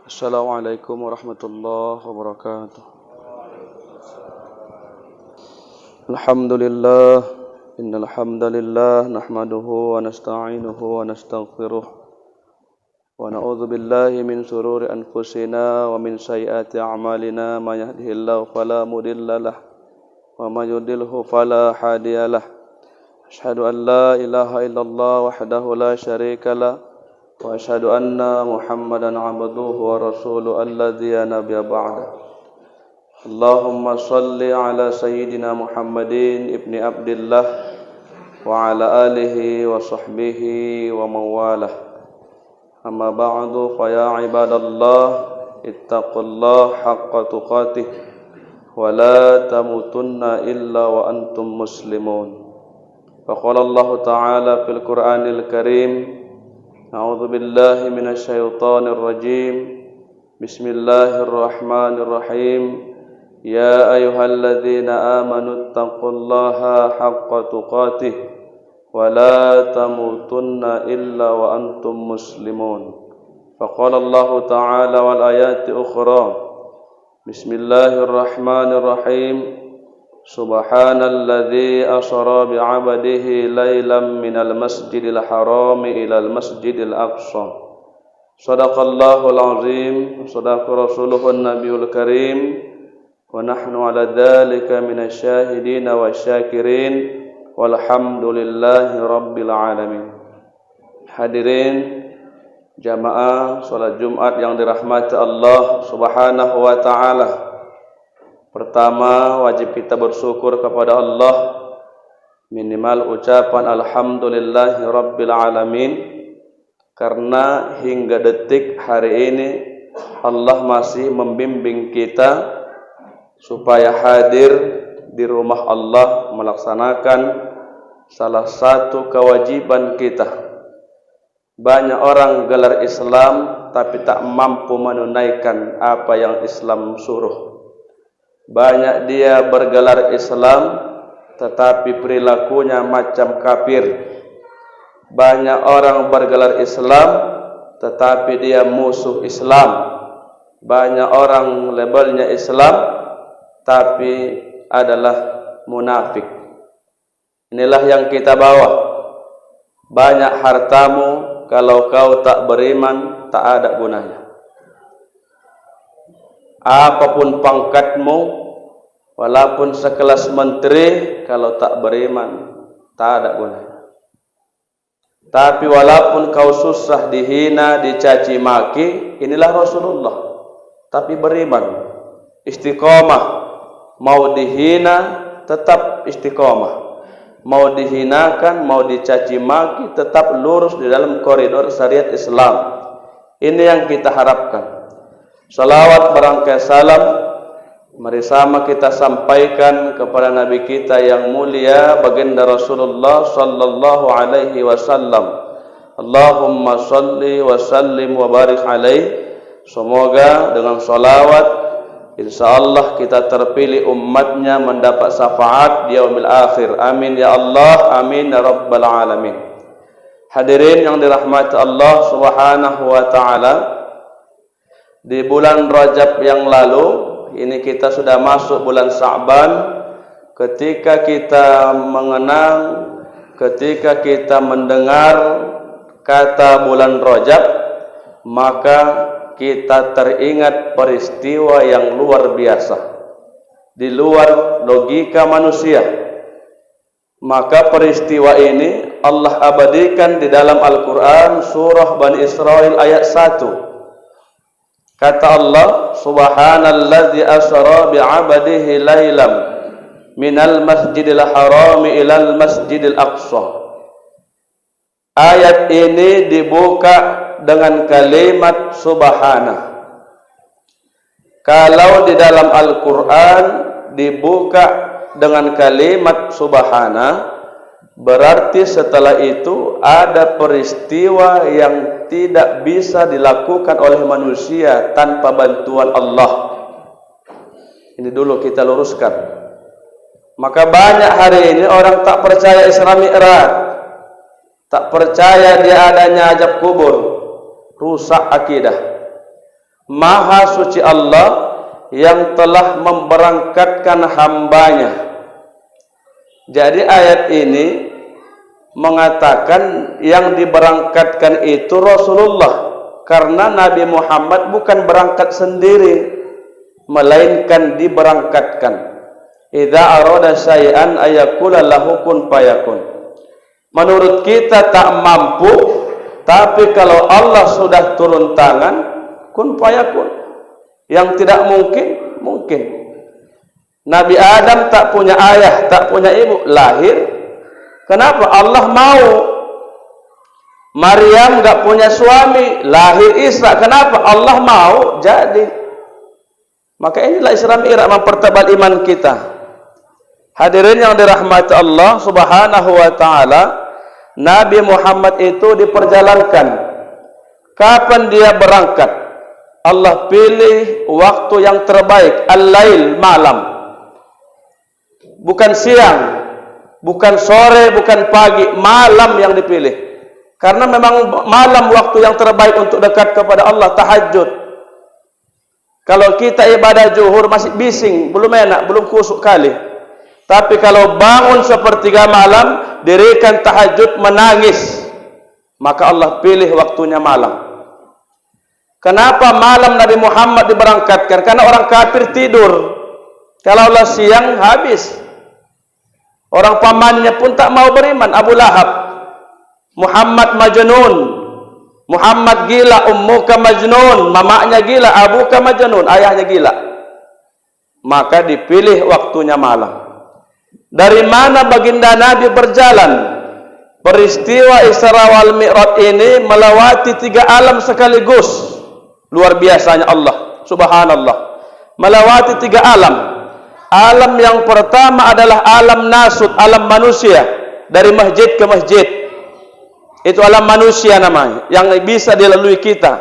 Assalamualaikum warahmatullahi wabarakatuh. Alhamdulillah, innal hamdalillah nahmaduhu wa nasta'inuhu wa nastaghfiruh wa na'udzu billahi min shururi anfusina wa min sayyiati a'malina may yahdihillahu fala mudhillalah wa may yudlilhu fala hadiyalah. Asyhadu an la ilaha illallah wahdahu la syarikalah wa asyhadu anna Muhammadan abduhu wa rasuluhu alladzi la nabiyya ba'da. Allahumma shalli ala sayyidina Muhammadin ibni Abdillah wa ala alihi wa sahbihi wa mawalah. Amma ba'du fa ya ibadallah ittaqullaha haqqa tuqatih wa la tamutunna illa wa antum muslimun. Fa qala Allah ta'ala fil Qur'anil Karim, A'udzu billahi minasy syaithanir rajim. Bismillahirrahmanirrahim. Ya ayyuhalladzina amanu taqullaha haqqa tuqatih wa la tamutunna illa wa antum muslimun. Faqala Allah ta'ala wal ayati ukhra. Bismillahirrahmanirrahim. Subhanalladzi asra bi'abdihi lailan minal masjidil harami ilal masjidil aqsa. Shadaqallahul azim, shadaqa rasuluhun nabiyul karim, wa nahnu ala dzalika minasy syahidin wa syakirin walhamdulillahi rabbil alamin. Hadirin jamaah salat Jumat yang dirahmati Allah Subhanahu wa taala. Pertama, wajib kita bersyukur kepada Allah, minimal ucapan alhamdulillahi rabbil alamin, karena hingga detik hari ini Allah masih membimbing kita supaya hadir di rumah Allah melaksanakan salah satu kewajiban kita. Banyak orang gelar Islam tapi tak mampu menunaikan apa yang Islam suruh. Banyak dia bergelar Islam tetapi perilakunya macam kafir. Banyak orang bergelar Islam tetapi dia musuh Islam. Banyak orang labelnya Islam tapi adalah munafik. Inilah yang kita bawa. Banyak hartamu, kalau kau tak beriman tak ada gunanya. Apapun pangkatmu, walaupun sekelas menteri, kalau tak beriman tak ada gunanya. Tapi walaupun kau susah, dihina, dicaci maki, inilah Rasulullah, tapi beriman, istiqomah. Mau dihina tetap istiqomah, mau dihinakan, mau dicaci maki tetap lurus di dalam koridor syariat Islam. Ini yang kita harapkan. Salawat barangkali salam mari sama kita sampaikan kepada Nabi kita yang mulia baginda Rasulullah sallallahu alaihi wasallam. Allahumma shalli wa sallim wa barik alaihi. Semoga dengan salawat insyaallah kita terpilih umatnya mendapat syafaat di yaumil akhir. Amin ya Allah, amin ya rabbal alamin. Hadirin yang dirahmati Allah Subhanahu wa taala, di bulan Rajab yang lalu, ini kita sudah masuk bulan Sa'ban. Ketika kita mengenang, ketika kita mendengar kata bulan Rajab, maka kita teringat peristiwa yang luar biasa, di luar logika manusia. Maka peristiwa ini Allah abadikan di dalam Al-Quran surah Bani Israil ayat 1. Kata Allah, Subhanalladzi asra bi'abdihi lailam minal masjidil harami ilal masjidil aqsa. Ayat ini dibuka dengan kalimat subhana. Kalau di dalam Al-Quran dibuka dengan kalimat subhana, berarti setelah itu ada peristiwa yang tidak bisa dilakukan oleh manusia tanpa bantuan Allah. Ini dulu kita luruskan. Maka banyak hari ini orang tak percaya Isra Mi'raj, tak percaya dia adanya azab kubur, rusak akidah. Maha suci Allah yang telah memberangkatkan hambanya. Jadi ayat ini mengatakan yang diberangkatkan itu Rasulullah, karena Nabi Muhammad bukan berangkat sendiri, melainkan diberangkatkan. Idza arada syai'an ayaqula lahu kun fayakun. Menurut kita tak mampu, tapi kalau Allah sudah turun tangan, kun fayakun. Yang tidak mungkin, mungkin. Nabi Adam tak punya ayah, tak punya ibu, lahir. Kenapa? Allah mau. Maryam tak punya suami, lahir Isa. Kenapa? Allah mau, jadi. Maka inilah Isra Mi'raj mempertebal iman kita. Hadirin yang dirahmati Allah Subhanahu wa taala, Nabi Muhammad itu diperjalankan. Kapan dia berangkat? Allah pilih waktu yang terbaik, al-lail, malam. Bukan siang, bukan sore, bukan pagi, malam yang dipilih. Karena memang malam waktu yang terbaik untuk dekat kepada Allah, tahajud. Kalau kita ibadah zuhur masih bising, belum enak, belum kusuk kali. Tapi kalau bangun sepertiga malam, dirikan tahajud, menangis, maka Allah pilih waktunya malam. Kenapa malam Nabi Muhammad diberangkatkan? Karena orang kafir tidur. Kalau Allah siang, habis. Orang pamannya pun tak mau beriman, Abu Lahab. Muhammad majnun, Muhammad gila, ummuka majnun, mamanya gila, abuka majnun, ayahnya gila. Maka dipilih waktunya malam. Dari mana baginda Nabi berjalan? Peristiwa Isra wal Mi'raj ini melewati 3 alam sekaligus. Luar biasanya Allah, subhanallah. Melewati 3 alam. Alam yang pertama adalah alam nasut, alam manusia, dari masjid ke masjid. Itu alam manusia namanya, yang bisa dilalui kita.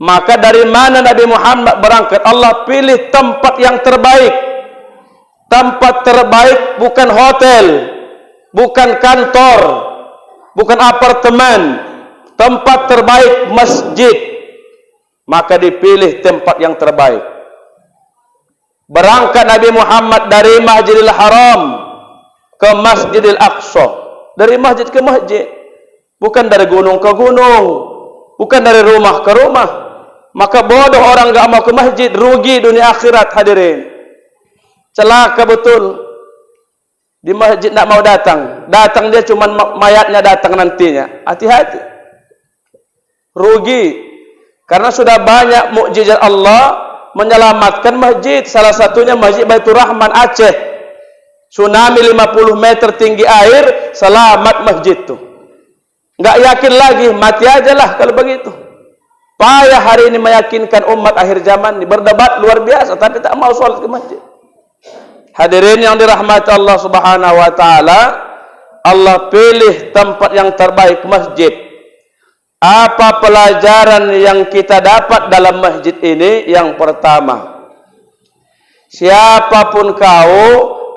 Maka dari mana Nabi Muhammad berangkat? Allah pilih tempat yang terbaik. Tempat terbaik bukan hotel, bukan kantor, bukan apartemen. Tempat terbaik masjid. Maka dipilih tempat yang terbaik. Berangkat Nabi Muhammad dari Masjidil Haram ke Masjidil Aqsa. Dari masjid ke masjid. Bukan dari gunung ke gunung. Bukan dari rumah ke rumah. Maka bodoh orang enggak mau ke masjid, rugi dunia akhirat, hadirin. Celaka betul. Di masjid enggak mau datang. Datang dia cuma mayatnya datang nantinya. Hati-hati. Rugi. Karena sudah banyak mukjizat Allah menyelamatkan masjid. Salah satunya Masjid Baitur Rahman Aceh. Tsunami 50 meter tinggi air, selamat masjid itu. Enggak yakin lagi, mati aja lah kalau begitu. Payah hari ini meyakinkan umat akhir zaman ini. Berdebat luar biasa, tapi tak mau sholat ke masjid. Hadirin yang dirahmati Allah Subhanahu wa taala, Allah pilih tempat yang terbaik, masjid. Apa pelajaran yang kita dapat dalam masjid ini? Yang pertama, siapapun kau,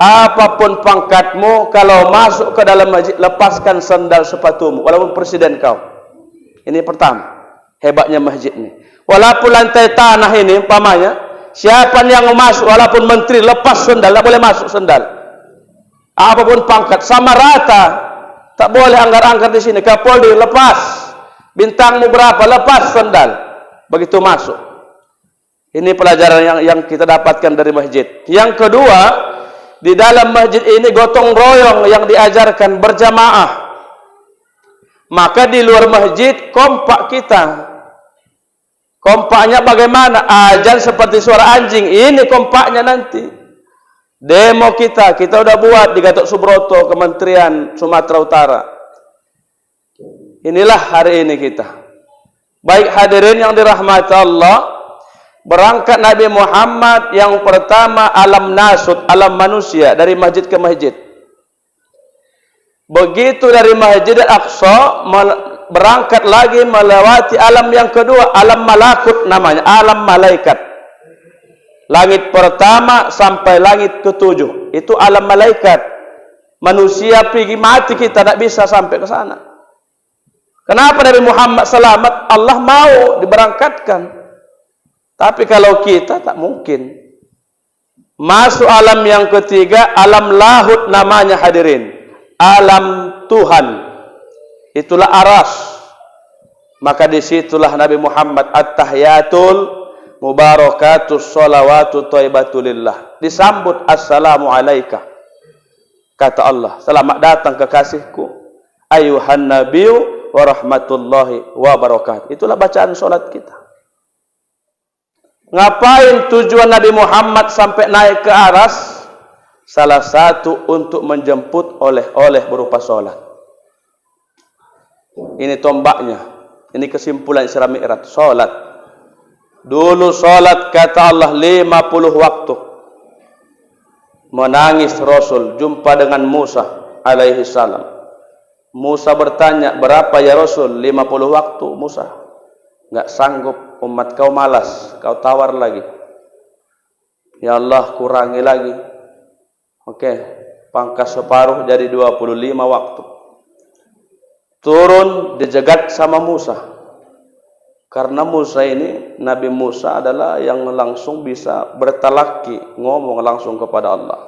apapun pangkatmu, kalau masuk ke dalam masjid, lepaskan sandal sepatumu, walaupun presiden kau. Ini pertama, hebatnya masjid ini. Walaupun lantai tanah ini, umpamanya, siapa yang masuk, walaupun menteri, lepas sandal, tak boleh masuk sandal. Apapun pangkat, sama rata, tak boleh anggar-anggar di sini. Kapolri lepas. Bintangmu berapa? Lepas sandal. Begitu masuk. Ini pelajaran yang kita dapatkan dari masjid. Yang kedua, di dalam masjid ini gotong royong yang diajarkan, berjamaah. Maka di luar masjid kompak kita. Kompaknya bagaimana? Azan seperti suara anjing. Ini kompaknya nanti. Demo kita udah buat di Gatot Subroto, Kementerian Sumatera Utara. Inilah hari ini kita. Baik hadirin yang dirahmati Allah, berangkat Nabi Muhammad yang pertama alam nasut, alam manusia, dari masjid ke masjid. Begitu dari Masjid Al-Aqsa berangkat lagi melewati alam yang kedua, alam malakut namanya, alam malaikat. Langit pertama sampai langit ketujuh, itu alam malaikat. Manusia pergi mati kita tak bisa sampai ke sana. Kenapa Nabi Muhammad selamat? Allah mau diberangkatkan. Tapi kalau kita tak mungkin. Masuk alam yang ketiga, alam lahut namanya hadirin. Alam Tuhan. Itulah aras. Maka disitulah Nabi Muhammad at-tahiyatul mubarakatus sholawatu thayyibatulillah. Disambut assalamu alaika. Kata Allah, selamat datang kekasihku. Ayuhan nabiyyu wa rahmatullahi wa barakatuh. Itulah bacaan solat kita. Ngapain tujuan Nabi Muhammad sampai naik ke aras? Salah satu untuk menjemput oleh-oleh berupa solat. Ini tombaknya. Ini kesimpulan Isra Mi'raj. Solat. Dulu solat kata Allah 50 waktu. Menangis Rasul jumpa dengan Musa alaihi salam. Musa bertanya, berapa ya Rasul? 50 waktu. Musa, enggak sanggup, umat kau malas, kau tawar lagi. Ya Allah, kurangi lagi. Oke, pangkas separuh jadi 25 waktu. Turun dijegat sama Musa. Karena Musa ini, Nabi Musa adalah yang langsung bisa bertalaki, ngomong langsung kepada Allah.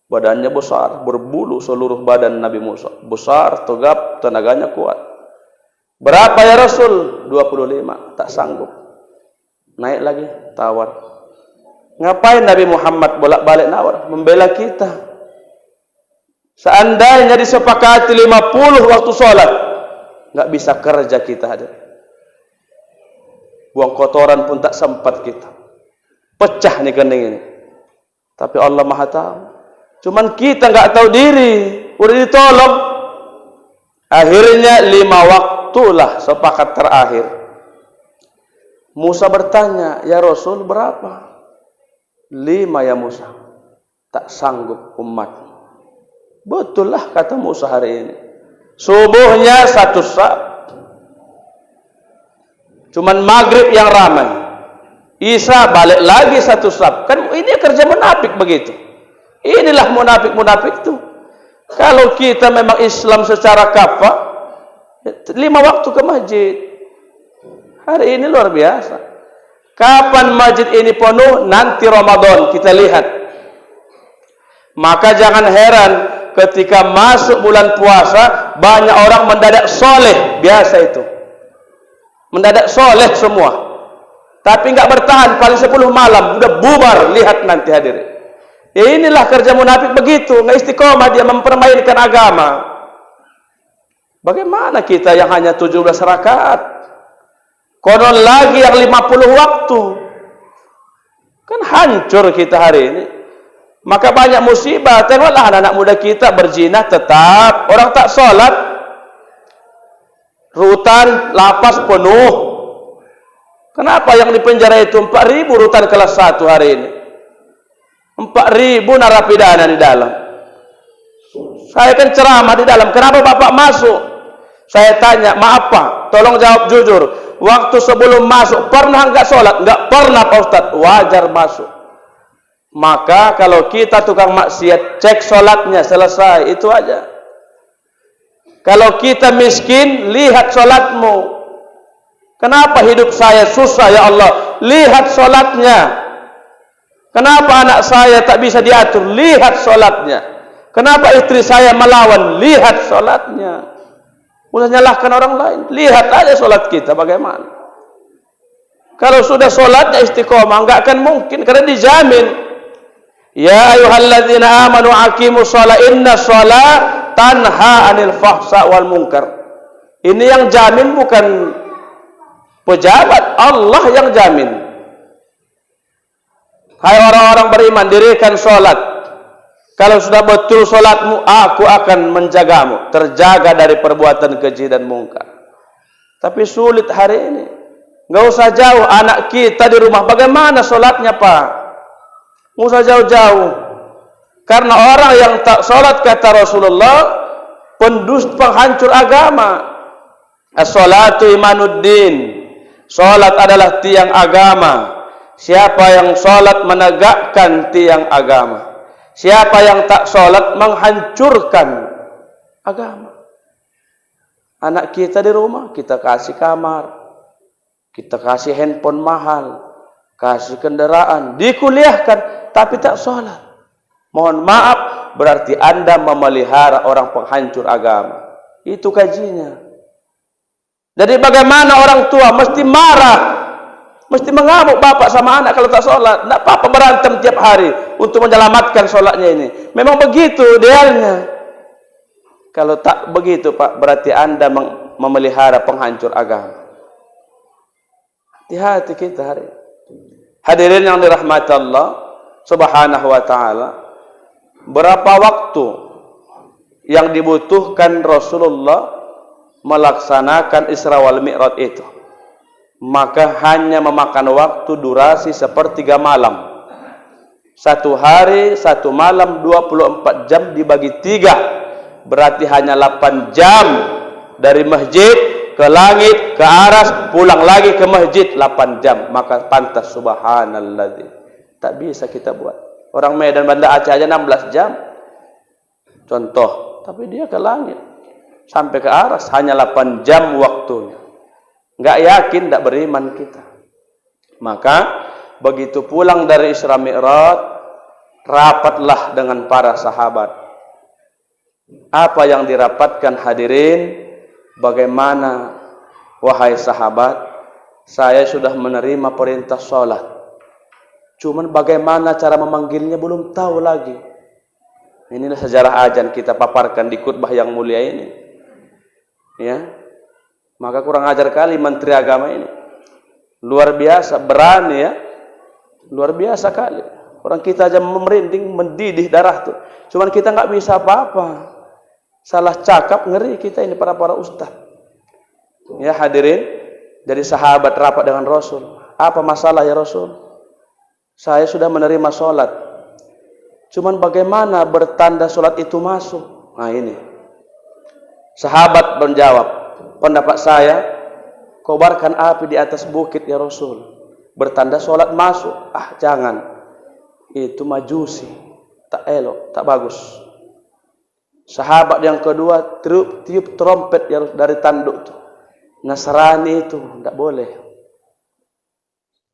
Badannya besar, berbulu seluruh badan Nabi Musa. Besar, tegap, tenaganya kuat. Berapa ya Rasul? 25, tak sanggup. Naik lagi, tawar. Ngapain Nabi Muhammad bolak-balik nawar? Membela kita. Seandainya disepakati 50 waktu sholat, nggak bisa kerja kita ada. Buang kotoran pun tak sempat kita. Pecah nih kening ini. Tapi Allah Maha tahu. Cuman kita nggak tahu diri. Udah ditolong. Akhirnya 5 waktulah sepakat terakhir. Musa bertanya, ya Rasul berapa? 5 ya Musa. Tak sanggup umat. Betul lah kata Musa hari ini. Subuhnya 1 sab. Cuman maghrib yang ramai. Isya balik lagi 1 sab. Kan ini kerja munafik begitu. Inilah munafik-munafik itu. Kalau kita memang Islam secara kafah, 5 waktu ke masjid. Hari ini luar biasa. Kapan masjid ini penuh? Nanti Ramadan kita lihat. Maka jangan heran ketika masuk bulan puasa banyak orang mendadak soleh. Biasa itu. Mendadak soleh semua. Tapi enggak bertahan paling 10 malam udah bubar. Lihat nanti hadirin. Ya inilah kerja munafik begitu. Enggak istiqomah, dia mempermainkan agama. Bagaimana kita yang hanya 17 rakaat? Konon lagi yang 50 waktu. Kan hancur kita hari ini. Maka banyak musibah. Tengoklah anak-anak muda kita berzina tetap. Orang tak sholat. Rutan lapas penuh. Kenapa yang di penjara itu 4.000 rutan kelas 1 hari ini? 4.000 narapidana di dalam. Saya kan ceramah di dalam. Kenapa Bapak masuk? Saya tanya, maaf Pak, tolong jawab jujur. Waktu sebelum masuk pernah enggak sholat? Enggak pernah Pak Ustadz. Wajar masuk. Maka kalau kita tukang maksiat, cek sholatnya, selesai. Itu aja. Kalau kita miskin, lihat sholatmu. Kenapa hidup saya susah ya Allah? Lihat sholatnya. Kenapa anak saya tak bisa diatur? Lihat sholatnya. Kenapa istri saya melawan? Lihat sholatnya. Udah nyalahkan orang lain. Lihat aja sholat kita bagaimana. Kalau sudah sholatnya istiqomah, enggak akan mungkin. Karena dijamin. Ya ayuhalladzina amanu aqimus sholat. Inna sholat tanha anil fahsa wal munkar. Ini yang jamin bukan pejabat, Allah yang jamin. Hai orang-orang beriman, dirikan sholat. Kalau sudah betul sholatmu, aku akan menjagamu, terjaga dari perbuatan keji dan mungkar. Tapi sulit hari ini. Nggak usah jauh, anak kita di rumah, bagaimana sholatnya Pak? Nggak usah jauh-jauh. Karena orang yang tak sholat kata Rasulullah, pendusta, penghancur agama. As-sholatu imanuddin. Sholat adalah tiang agama. Siapa yang sholat menegakkan tiang agama. Siapa yang tak sholat menghancurkan agama. Anak kita di rumah, kita kasih kamar. Kita kasih handphone mahal. kasih kendaraan, dikuliahkan, tapi tak sholat. Mohon maaf, berarti Anda memelihara orang penghancur agama. Itu kajinya. Jadi bagaimana orang tua mesti marah, mesti mengamuk bapak sama anak kalau tak sholat. Tidak apa-apa berantem tiap hari untuk menyelamatkan sholatnya ini. Memang begitu idealnya. Kalau tak begitu Pak, berarti Anda memelihara penghancur agama. Hati-hati kita hari ini. Hadirin yang dirahmati Allah Subhanahu wa ta'ala, berapa waktu yang dibutuhkan Rasulullah melaksanakan Isra wal Mi'raj itu? Maka hanya memakan waktu durasi sepertiga malam. 1 hari 1 malam 24 jam dibagi 3, berarti hanya 8 jam dari masjid ke langit, ke aras, pulang lagi ke masjid, 8 jam. Maka pantas, subhanalladzi. Tak bisa kita buat. Orang Medan Banda Aceh aja 16 jam. Contoh. Tapi dia ke langit sampai ke aras hanya 8 jam waktunya. Enggak yakin, tak beriman kita. Maka begitu pulang dari Isra Mi'raj, rapatlah dengan para sahabat. Apa yang dirapatkan hadirin? Bagaimana, wahai sahabat, saya sudah menerima perintah sholat. Cuman bagaimana cara memanggilnya belum tahu lagi. Inilah sejarah azan kita paparkan di khutbah yang mulia ini. Ya, maka kurang ajar kali Menteri Agama ini. Luar biasa, berani ya. Luar biasa kali. Orang kita aja merinding, mendidih darah tuh. Cuman kita nggak bisa apa-apa. Salah cakap ngeri kita ini para ustaz. Ya hadirin, jadi sahabat rapat dengan Rasul. Apa masalah ya Rasul? Saya sudah menerima sholat. Cuman bagaimana bertanda sholat itu masuk? Nah ini. Sahabat menjawab, pendapat saya, kobarkan api di atas bukit ya Rasul. Bertanda sholat masuk. Ah jangan. Itu majusi. Tak elok, tak bagus. Sahabat yang kedua tiup trompet yang dari tanduk itu. Nasrani itu tidak boleh.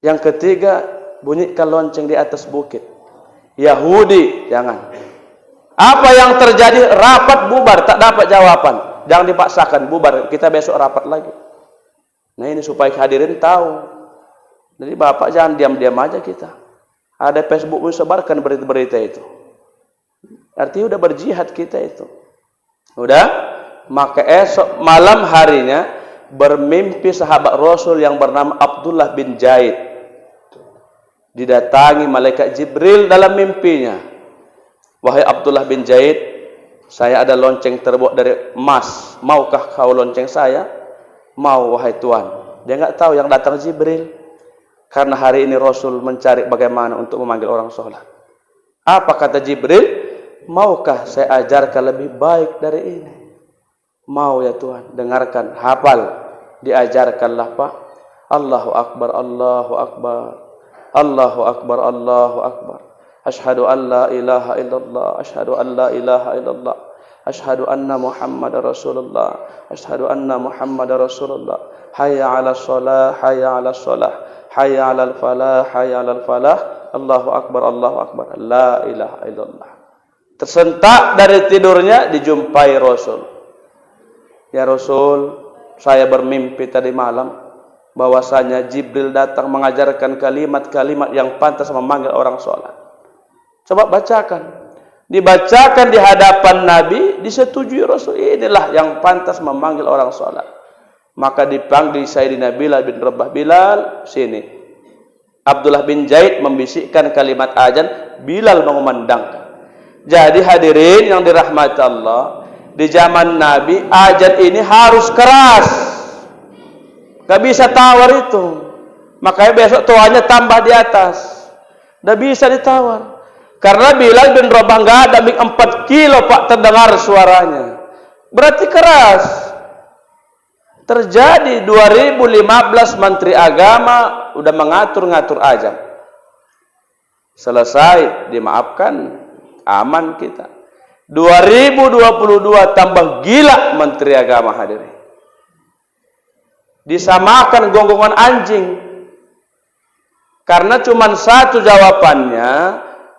Yang ketiga bunyikan lonceng di atas bukit. Yahudi jangan. Apa yang terjadi? Rapat bubar, tak dapat jawaban. Jangan dipaksakan, bubar. Kita besok rapat lagi. Nah ini supaya hadirin tahu. Jadi bapak jangan diam-diam aja kita. Ada Facebook sebarkan berita-berita itu. Artinya udah berjihad kita itu. Udah, maka esok malam harinya bermimpi sahabat Rasul yang bernama Abdullah bin Zaid. Didatangi malaikat Jibril dalam mimpinya. Wahai Abdullah bin Zaid, saya ada lonceng terbuat dari emas. Maukah kau lonceng saya? Mau wahai Tuhan. Dia enggak tahu yang datang Jibril. Karena hari ini Rasul mencari bagaimana untuk memanggil orang sholat. Apa kata Jibril? Maukah saya ajarkan lebih baik dari ini? Mau ya Tuhan, dengarkan, hafal, diajarkanlah Pak. Allahu Akbar, Allahu Akbar, Allahu Akbar, Allahu Akbar. Ashhadu an la ilaha illallah, ashhadu an la ilaha illallah, ashhadu anna Muhammad Rasulullah, ashhadu anna Muhammad Rasulullah. Hayya 'alas shalah, hayya 'alas shalah, hayya 'alal falah, hayya 'alal falah. Allahu Akbar, Allahu Akbar, la ilaha illallah. Tersentak dari tidurnya dijumpai Rasul. Ya Rasul, saya bermimpi tadi malam bahwasanya Jibril datang mengajarkan kalimat-kalimat yang pantas memanggil orang sholat. Coba bacakan. Dibacakan di hadapan Nabi, disetujui Rasul. Inilah yang pantas memanggil orang sholat. Maka dipanggil Sayyidina Bilal bin Rabah. Bilal, sini. Abdullah bin Zaid membisikkan kalimat azan, Bilal mengumandangkan. Jadi hadirin yang dirahmati Allah, di zaman Nabi azan ini harus keras. Gak bisa tawar itu. Makanya besok tuanya tambah di atas. Gak bisa ditawar. Karena Bilal bin Rabah gak ada 4 kilo Pak terdengar suaranya. Berarti keras. Terjadi 2015 Menteri Agama udah mengatur-ngatur azan. Selesai, dimaafkan. Aman kita. 2022 tambah gila Menteri Agama hadirin. Disamakan gonggongan anjing. Karena cuma satu jawabannya,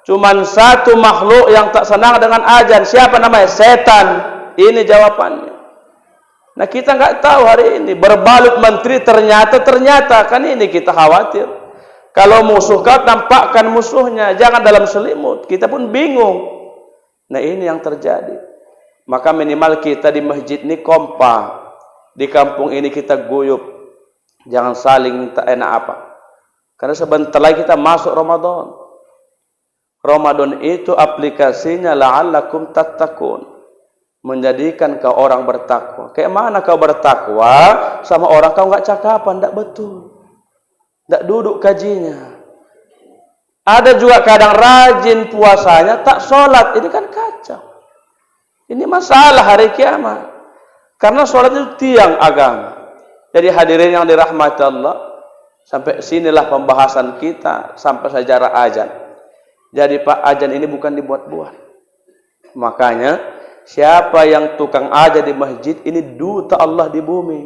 cuma satu makhluk yang tak senang dengan azan. Siapa namanya? Setan. Ini jawabannya. Nah kita nggak tahu hari ini. Berbalut menteri ternyata kan ini kita khawatir. Kalau musuh kau tampakkan musuhnya, jangan dalam selimut. Kita pun bingung. Nah ini yang terjadi. Maka minimal kita di masjid ini kompak. Di kampung ini kita guyup. Jangan saling tak enak apa. Karena sebentar lagi kita masuk Ramadan. Ramadan itu aplikasinya la'allakum tattaqun. Menjadikan kau orang bertakwa. Kayak mana kau bertakwa sama orang kau enggak cakapan, enggak betul. Enggak duduk kajinya. Ada juga kadang rajin puasanya tak sholat. Ini kan kacau. Ini masalah hari kiamat. Karena sholat itu tiang agama. Jadi hadirin yang dirahmati Allah, sampai sinilah pembahasan kita sampai sejarah azan. Jadi Pak, azan ini bukan dibuat-buat. Makanya siapa yang tukang azan di masjid ini duta Allah di bumi.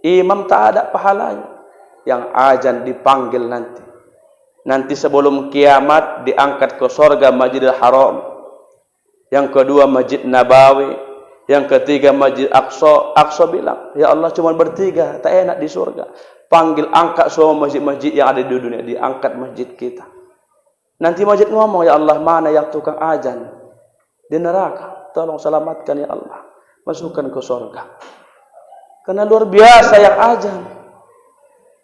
Imam tak ada pahalanya. Yang azan dipanggil nanti. Nanti sebelum kiamat diangkat ke surga Masjidil Haram. Yang kedua Masjid Nabawi. Yang ketiga Masjid Aqsa. Aqsa bilang, ya Allah cuma bertiga, tak enak di surga. Panggil, angkat semua masjid-masjid yang ada di dunia, diangkat masjid kita. Nanti masjid ngomong, ya Allah mana yang tukang azan di neraka, tolong selamatkan ya Allah, masukkan ke surga. Karena luar biasa yang azan.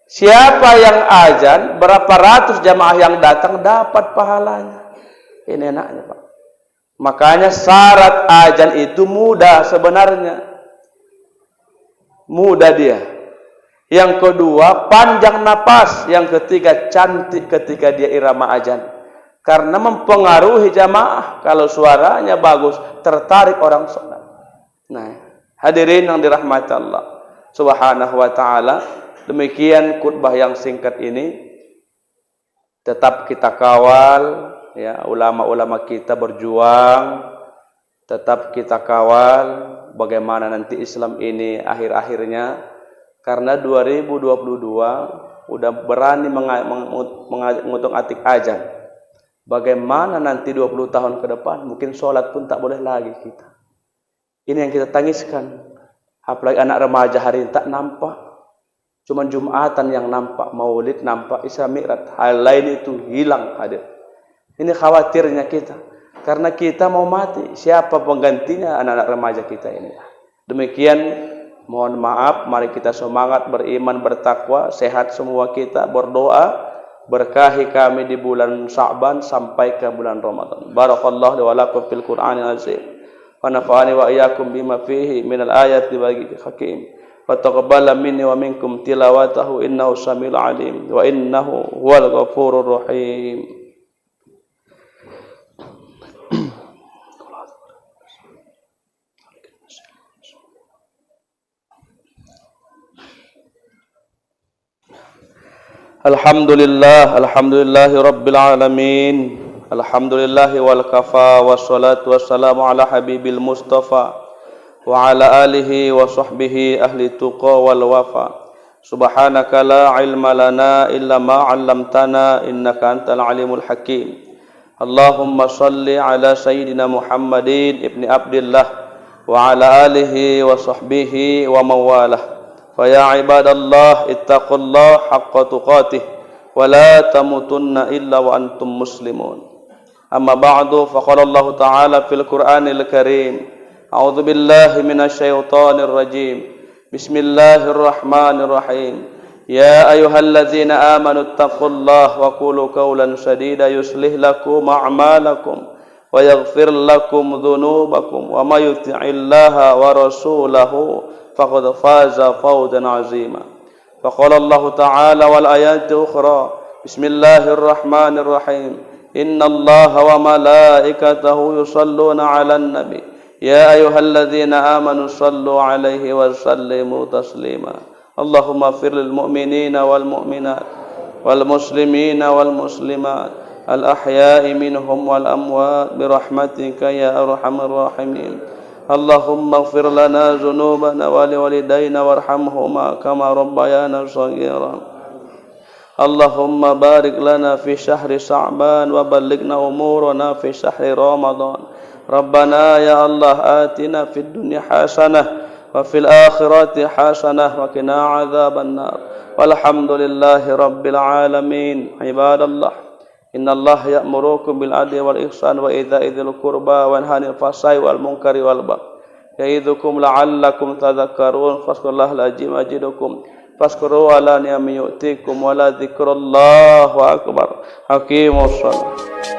Siapa yang azan, berapa ratus jamaah yang datang dapat pahalanya. Ini enaknya Pak. Makanya syarat azan itu mudah sebenarnya. Mudah dia. Yang kedua, panjang napas. Yang ketiga, cantik ketika dia irama azan. Karena mempengaruhi jamaah. Kalau suaranya bagus, tertarik orang sholat. Nah, hadirin yang dirahmati Allah Subhanahu wa ta'ala. Demikian khutbah yang singkat ini. Tetap kita kawal, ya, ulama-ulama kita berjuang. Tetap kita kawal bagaimana nanti Islam ini akhir-akhirnya. Karena 2022 udah berani mengutuk atik azan. Bagaimana nanti 20 tahun ke depan mungkin sholat pun tak boleh lagi kita. Ini yang kita tangiskan. Apalagi anak remaja hari ini tak nampak. Cuma Jumatan yang nampak, Maulid nampak, Isra Mi'raj. Hal lain itu hilang hadir. Ini khawatirnya kita. Karena kita mau mati. Siapa penggantinya anak-anak remaja kita ini? Demikian, mohon maaf. Mari kita semangat beriman, bertakwa. Sehat semua kita, berdoa. Berkahi kami di bulan Sya'ban sampai ke bulan Ramadan. Barakallahu wa lakum fil Qur'anil azim. Wa nafa'ani wa iyyakum bima fihi minal ayati wal hakim. Wa taqabbala minni wa minkum tilawatahu innahu samiul alim wa innahu huwal ghafurur rahim. Alhamdulillahi rabbil alamin. Alhamdulillahi wal kafa wassalatu wassalamu ala habibil mustafa wa ala alihi wa sahbihi ahli tuqa wal wafa. Subhanaka la ilma lana illa ma 'allamtana innaka antal alimul hakim. Allahumma salli ala sayyidina Muhammadin ibni Abdillah wa ala alihi wa sahbihi wa mawalah. Fa ya ibadallah ittaqullah haqqa tuqatih wa la tamutunna illa wa antum muslimun. Amma ba'du, faqala Allah ta'ala fil Qur'anil Karim. A'udzu billahi minasy syaithanir rajim. Bismillahirrahmanirrahim. Ya ayyuhalladzina amanu taqullaha wa qulu qawlan sadida yuslih lakum a'malakum wa yaghfir lakum dhunubakum wa may yuti'illaha wa rasulahu faqad faza fawzan 'azima. Faqala Allah ta'ala wal ayati ukhra. Bismillahirrahmanirrahim. Innallaha wa malaikatahu yusalluna 'alan nabi. Ya ayyuhalladzina amanu sallu 'alaihi wa sallimu taslima. Allahumma ighfir lil mu'minina wal mu'minat wal muslimina wal muslimat al ahya'i minhum wal amwat bi rahmatika ya arhamar rahimin. Allahumma ighfir lana dhunubana wa liwalidayna warhamhuma kama rabbayana shaghira. Allahumma barik lana fi syahri Sya'ban wa ballighna umurana fi syahri Ramadan. Rabbana ya Allah atina fid dunya hasanah wa fil akhirati hasanah wa qina adzabannar. Walhamdulillahi rabbil alamin. Ibadallah, innallaha ya'murukum bil adli wal ihsan wa ita'i dzil qurba wa yanha 'anil fahsya'i wal munkari wal baghi. Ya'idzukum la'allakum tadhakkarun. Fazkurullahal azim ajidukum fazkuru ala ni'ami yu'tikum wa la dzikrullahi akbar. Haqimus shalah.